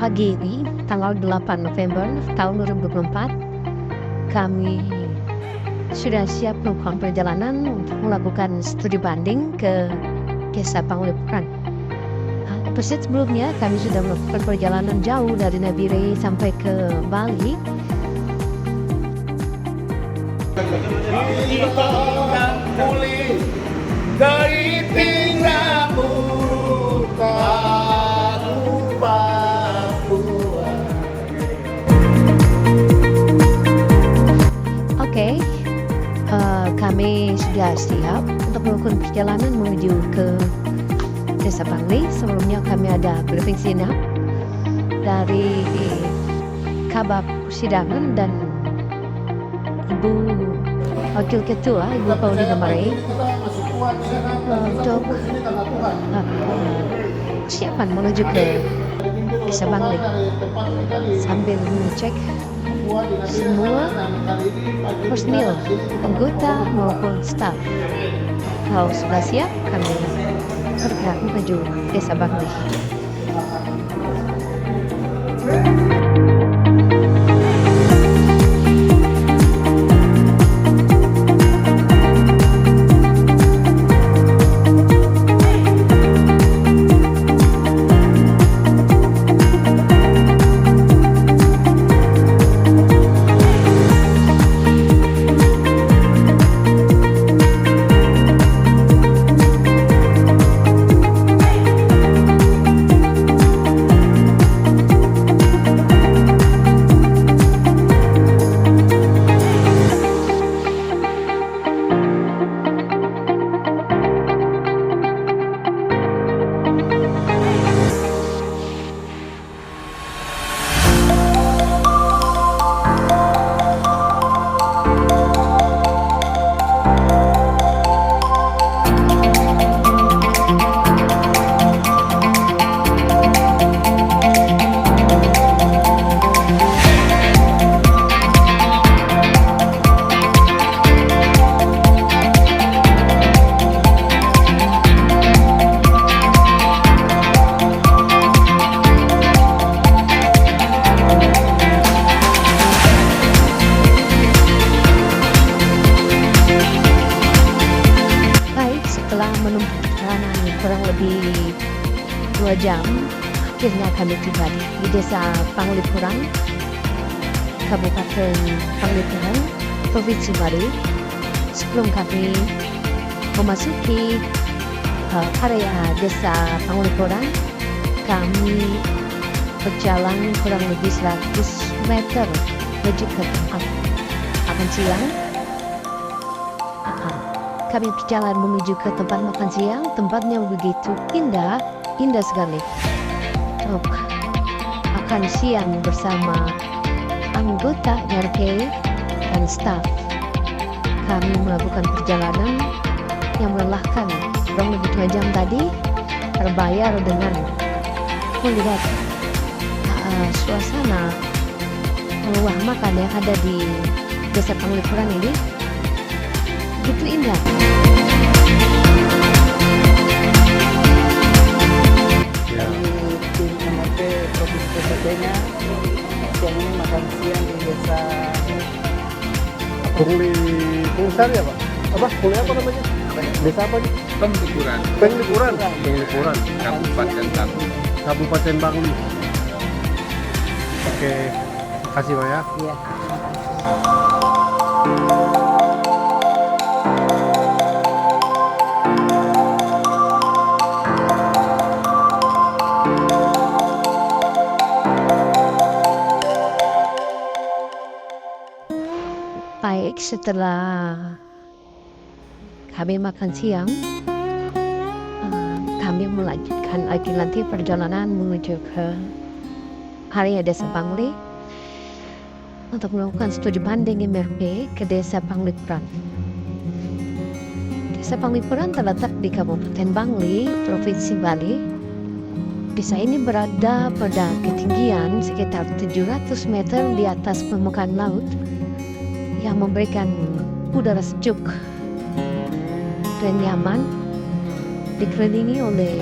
pagi ini, tanggal 8 November tahun 2024, kami sudah siap melakukan perjalanan untuk melakukan studi banding ke Desa Panglipuran. Episode sebelumnya kami sudah melakukan perjalanan jauh dari Nabire sampai ke Bali. Dari tinggalmu Oke, kami sudah siap untuk melakukan perjalanan menuju ke Desa Pangli. Sebelumnya kami ada briefing sinap dari Kabak Persidangan dan Ibu Wakil Ketua, Ibu Paulina Mare, untuk persiapan menuju ke Desa Pangli sambil mengecek semua personil, anggota maupun staf. Kalau sudah siap, kami bergerak menuju Desa Pangli. Setelah menempuh perjalanan kurang lebih 2 jam, akhirnya kami tiba di Desa Panglipuran, Kabupaten Panglipuran, Provinsi Bali. Sebelum kami memasuki area Desa Panglipuran, kami berjalan kurang lebih 100 meter menuju ke tempat makan siang. Kami berjalan menuju ke tempat makan siang. Tempatnya begitu indah sekali untuk makan siang bersama anggota RP dan staf. Kami melakukan perjalanan yang melelahkan kurang lebih 2 jam tadi, terbayar dengan melihat suasana rumah makan yang ada di Desa Panglipuran ini. Begitu indah. Dari tim MRT Provinsi PPT-nya siang ini makan siang di Desa Pungli Sari apa? Pungli apa namanya? Desa apa nih? Penglipuran. Kabupaten Bangli. Oke, kasih Pak ya. Iya. Baik, setelah kami makan siang, kami melanjutkan lagi nanti perjalanan menuju ke area Desa Pangli untuk melakukan studi banding MRP ke Desa Panglipuran. Desa Panglipuran terletak di Kabupaten Bangli, Provinsi Bali. Desa ini berada pada ketinggian sekitar 700 meter di atas permukaan laut, yang memberikan udara sejuk dan nyaman, dikelilingi oleh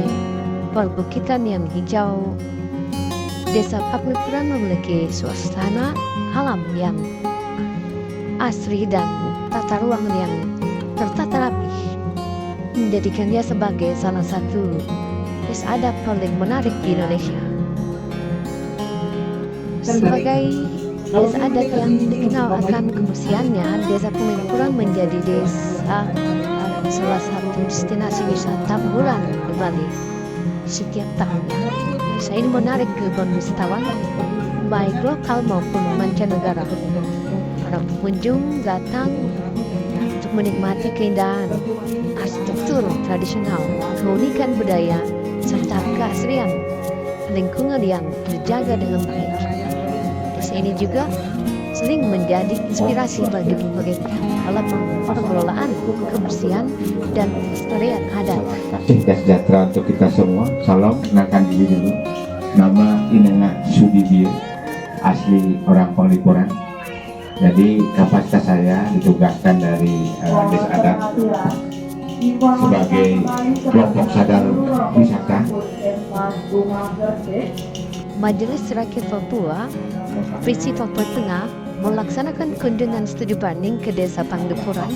perbukitan yang hijau Desa Paglipuran memiliki suasana alam yang asri dan tata ruang yang tertata rapi, menjadikannya sebagai salah satu desa adat paling menarik di Indonesia. Sebagai desa adat yang dikenal akan kebersihannya, Desa Paglipuran menjadi salah satu destinasi wisata bulan di Bali setiap tahunnya. Desa ini menarik ribuan wisatawan, baik lokal maupun mancanegara. Para pengunjung datang untuk menikmati keindahan arsitektur tradisional, keunikan budaya, serta keasrian lingkungan yang terjaga dengan baik. Desa ini juga sering menjadi inspirasi bagi berbagai pihak dalam pengelolaan kebersihan dan kelestarian adat. Sejahtera untuk kita semua. Salam, kenalkan diri dulu. Nama Inenga Sudibyo, asli orang Paglipuran. Jadi kapasitas saya ditugaskan dari desa adat sebagai kelompok sadar wisata. Majelis Rakyat Papua, Provinsi Papua Tengah melaksanakan kunjungan studi banding ke Desa Paglipuran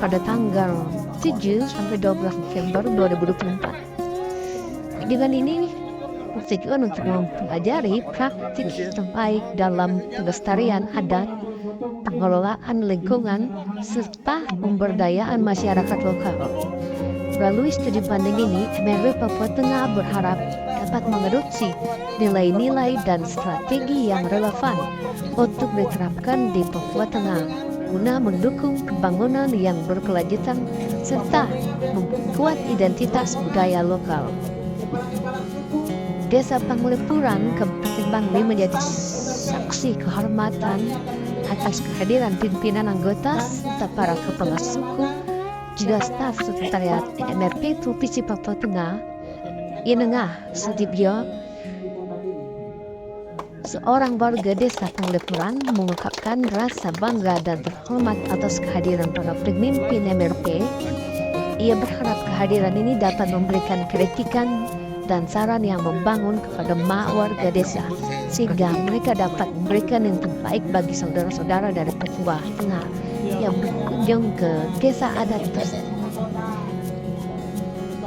pada tanggal 7 sampai 12 November 2024. Kunjungan ini bertujuan untuk mempelajari praktik terbaik dalam pelestarian adat, pengelolaan lingkungan, serta pemberdayaan masyarakat lokal. Melalui studi banding ini, MRP Papua Tengah berharap dapat mengadopsi nilai-nilai dan strategi yang relevan untuk diterapkan di Papua Tengah guna mendukung pembangunan yang berkelanjutan serta memperkuat identitas budaya lokal. Desa Paglipuran, Kabupaten Bangli menjadi saksi kehormatan atas kehadiran pimpinan anggota serta para kepala suku juga staf sekretariat MRP Provinsi Papua Tengah. Inenga Sudibyo, seorang warga Desa Paglipuran, mengungkapkan rasa bangga dan terhormat atas kehadiran para pemimpin MRP. Ia berharap kehadiran ini dapat memberikan kritikan dan saran yang membangun kepada warga desa, sehingga mereka dapat memberikan yang terbaik bagi saudara-saudara dari Papua Tengah yang berkunjung ke desa adat tersebut.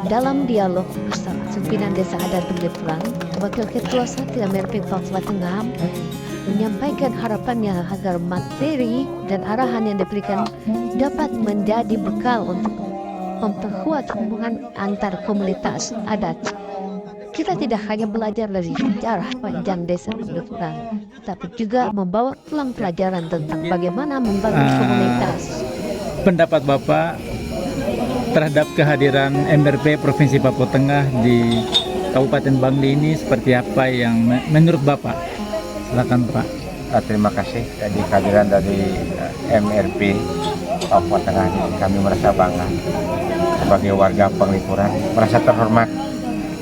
Dalam dialog bersama pimpinan Desa Adat Paglipuran, Wakil Ketua 1 MRP Papua Tengah menyampaikan harapannya agar materi dan arahan yang diberikan dapat menjadi bekal untuk memperkuat hubungan antar komunitas adat. Kita tidak hanya belajar dari sejarah panjang Desa Paglipuran, tapi juga membawa pulang pelajaran tentang bagaimana membangun komunitas. Pendapat Bapak terhadap kehadiran MRP Provinsi Papua Tengah di Kabupaten Bangli ini seperti apa yang menurut Bapak? Silakan Pak. Terima kasih jadi kehadiran dari MRP Papua Tengah ini kami merasa bangga sebagai warga Paglipuran, merasa terhormat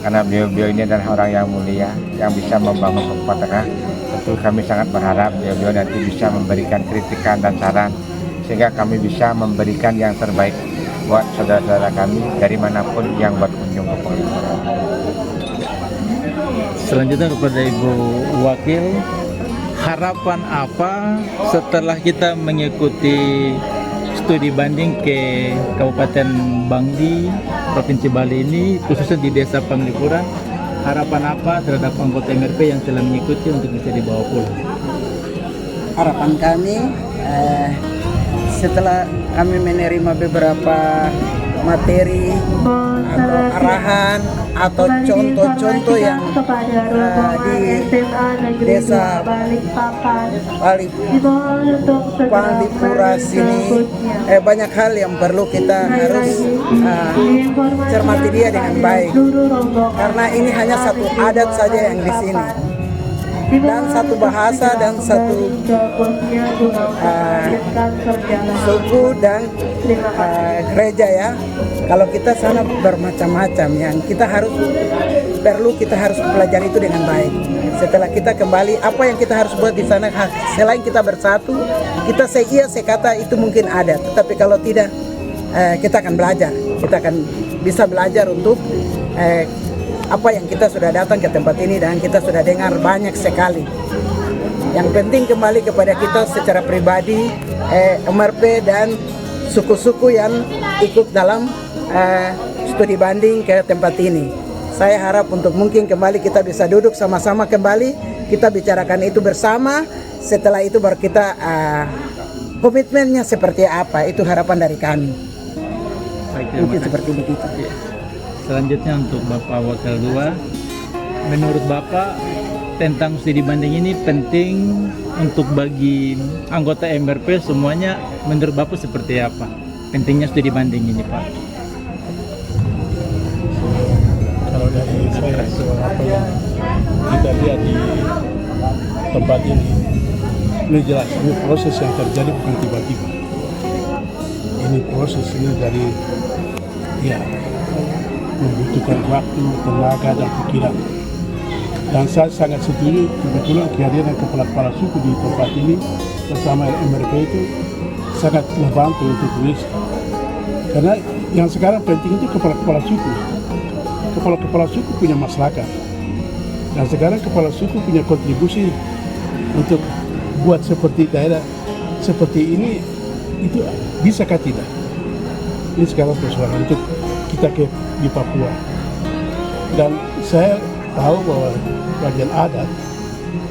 karena beliau-beliau ini adalah orang yang mulia yang bisa membangun Papua Tengah. Tentu kami sangat berharap beliau-beliau nanti bisa memberikan kritikan dan saran sehingga kami bisa memberikan yang terbaik buat saudara-saudara kami dari manapun yang berkunjung ke Paglipuran. Selanjutnya kepada Ibu Wakil, harapan apa setelah kita mengikuti studi banding ke Kabupaten Bangli, Provinsi Bali ini, khususnya di Desa Paglipuran, harapan apa terhadap anggota MRP yang telah mengikuti untuk bisa dibawa pulang? Harapan kami setelah kami menerima beberapa materi atau arahan atau contoh-contoh yang di Desa Paglipuran sini banyak hal yang perlu kita harus cermati dia dengan baik karena ini hanya satu adat saja yang di sini dan satu bahasa dan satu suku dan gereja ya. Kalau kita sana bermacam-macam yang kita harus pelajari itu dengan baik. Setelah kita kembali, apa yang kita harus buat di sana selain kita bersatu, kita sekata itu mungkin ada. Tetapi kalau tidak, kita akan belajar. Kita akan bisa belajar untuk apa yang kita sudah datang ke tempat ini dan kita sudah dengar banyak sekali. Yang penting kembali kepada kita secara pribadi, MRP dan suku-suku yang ikut dalam studi banding ke tempat ini. Saya harap untuk mungkin kembali kita bisa duduk sama-sama kembali, kita bicarakan itu bersama. Setelah itu baru kita komitmennya seperti apa, itu harapan dari kami. Baik, Mungkin seperti begitu. Ya. Selanjutnya untuk Bapak Wakil 2, menurut Bapak tentang studi banding ini penting untuk bagi anggota MRP semuanya, menurut Bapak seperti apa pentingnya studi banding ini, Pak? Kalau dari saya, apa yang kita lihat di tempat ini jelas, ini proses yang terjadi bukan tiba-tiba. Ini proses ini dari membutuhkan waktu, tenaga, dan pikiran. Dan saya sangat setuju kebetulan kehadiran kepala-kepala suku di tempat ini bersama MRP itu sangat membantu untuk Indonesia. Karena yang sekarang penting itu kepala-kepala suku. Kepala-kepala suku punya masyarakat. Dan sekarang kepala suku punya kontribusi untuk buat seperti daerah seperti ini, itu bisakah tidak? Ini sekarang persoalan untuk kita di Papua. Dan saya tahu bahwa bagian adat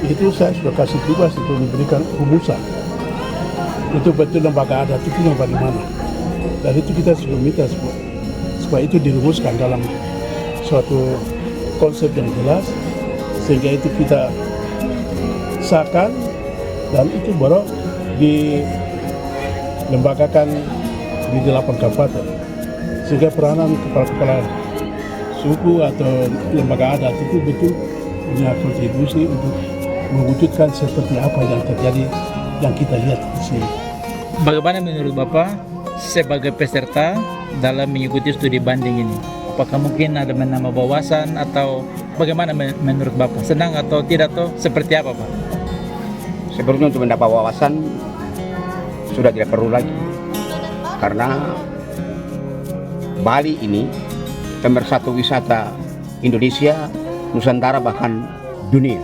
itu saya sudah kasih tugas untuk memberikan rumusan untuk betul lembaga adat itu yang bagaimana. Dan itu kita sudah minta supaya itu dirumuskan dalam suatu konsep yang jelas, sehingga itu kita sahkan dan itu baru dilembagakan di 8 kabupaten, sehingga peranan kepala-kepala suku atau lembaga adat itu betul punya kontribusi untuk mewujudkan seperti apa yang terjadi yang kita lihat di sini. Bagaimana menurut Bapak sebagai peserta dalam mengikuti studi banding ini? Apakah mungkin ada menambah wawasan atau bagaimana menurut Bapak? Senang atau tidak atau seperti apa, Pak? Sebelumnya untuk mendapat wawasan sudah tidak perlu lagi, karena Bali ini pemersatu wisata Indonesia, Nusantara, bahkan dunia.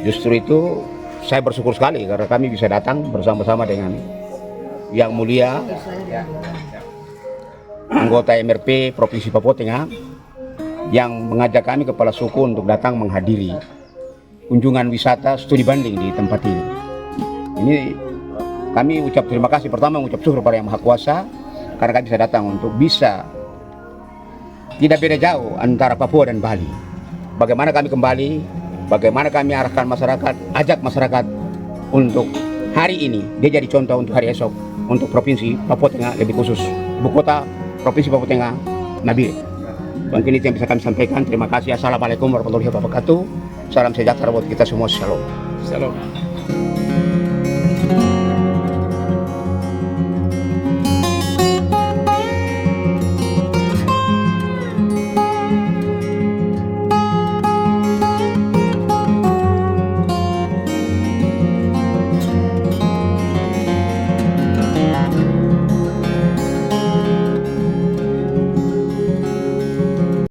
Justru itu saya bersyukur sekali karena kami bisa datang bersama-sama dengan Yang Mulia anggota MRP Provinsi Papua Tengah yang mengajak kami kepala suku untuk datang menghadiri kunjungan wisata studi banding di tempat ini. Ini kami ucap terima kasih, pertama mengucap syukur kepada Yang Maha Kuasa karena kami bisa datang untuk bisa tidak beda jauh antara Papua dan Bali. Bagaimana kami kembali, bagaimana kami arahkan masyarakat, ajak masyarakat untuk hari ini dia jadi contoh untuk hari esok untuk Provinsi Papua Tengah, lebih khusus ibu kota Provinsi Papua Tengah, Nabire. Mungkin itu yang bisa kami sampaikan. Terima kasih. Assalamualaikum warahmatullahi wabarakatuh. Salam sejahtera buat kita semua. Shalom. Shalom.